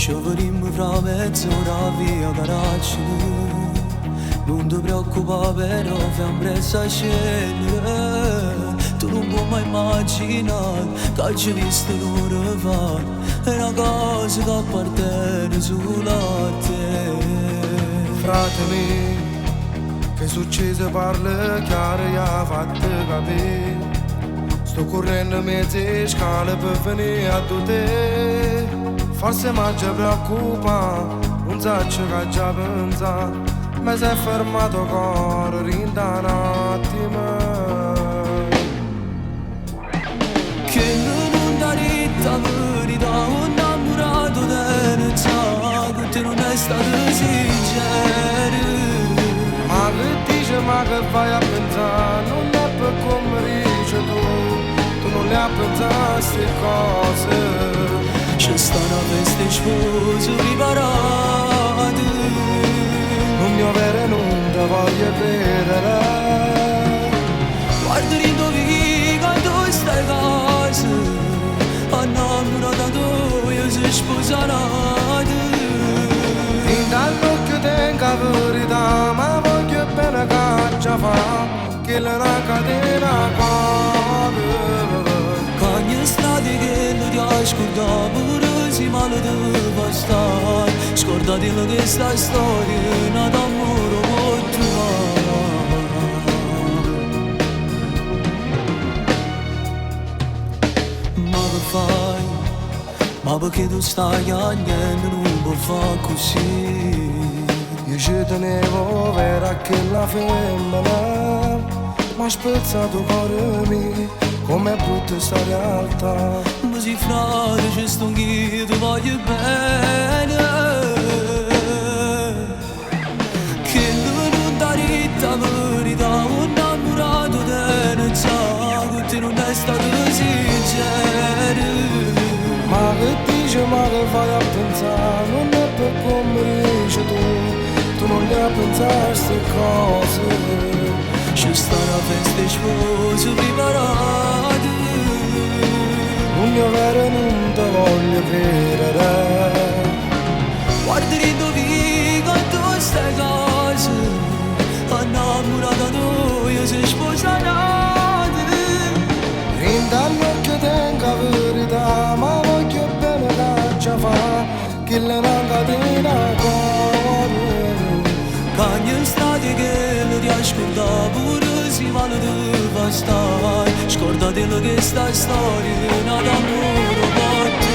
Scioverim fra mezz'ora via Caracciolo. Non ti preoccupare però fiam presto a scendere. Tu non puoi mai immaginare che ci visto un'ora fa. È una cosa che appartiene solo a te. Fratelli, che succede parla chiaro e ha fatto capire. Sto correndo mezze scale per venire a te. Forse mi già preoccupa, non so ciò che già pensa. Mi sei fermato cuore, rinda un attimo. Che non dà retta verità, ho innamorato te, che te non è stato sincero. Ma che dice, ma che vai a pensare? Non è per come dici tu non le hai pensato queste cose. C'è sta una festa sposo riparate. Non mi avere non te voglio credere. Guarda rindovi quando stai a casa, innamorata tua si sposerate. In dall'occhio tengo la verità, ma voglio bene che già fa, che la una catena qua. Cagna strade che non ti ascolta, pure si male deve stare. Scordati che sta storia è nata d'amore può trovare. Ma che fai? Ma perché tu stai a niente, non può fare così. Io ci tenevo vera che la femmina m'ha spezzato il cuore mio. Com'è brutta sta realtà. Ma si frate ci sto anch'io, ti voglio bene. Che non dà retta verità, ho innamorato te, non sa che te non è stato sincero. Ma che dice, ma che vai a pensare? Non è per come dici tu non le hai pensato queste cose. C'è sta una festa sposo preparate. Non mi avere non te voglio credere. Guarda rindovi quando stai a casa, innamorata tua si sposerate. Rinda all'occhio tengo la verità, ma voglio bene che già fa, che le una catena cuore. Cagna strade che non ti ascolta, pure si male deve stare. Scordati che sta storia è nata d'amore può trovare.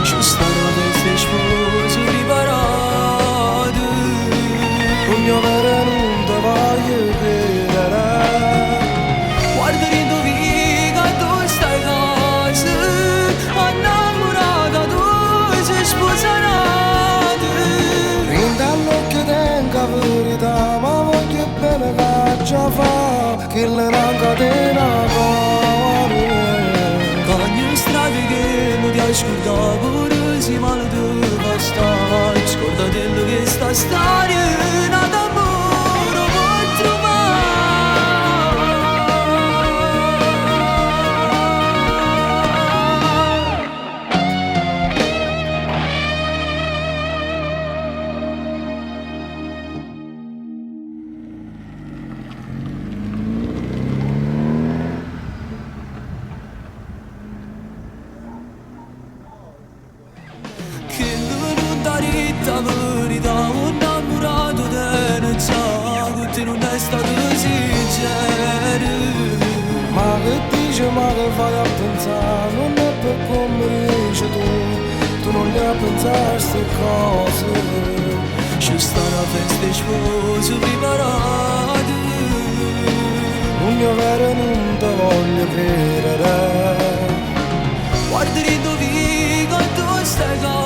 Ci stanno queste spose riparate. Non mi avere non te voglio credere. Guarda rindovi quando stai a casa, innamorata tu si sposerate. Rinda all'occhio tengo la verità, ma voglio bene che già fa, che le una catena cuore. Cagna strade che non ti ascolta, pure si male deve stare. Scordati che sta storia è nata d'amore può trovare. Che non dà retta verità, ho innamorato te, non sa che te non è stato sincero. Ma che dice, ma che vai a pensare? Non è per come dici tu non le hai pensato queste cose. C'è sta una festa sposo preparate. Non mi avere non te voglio credere. Guarda rindovi quando stai a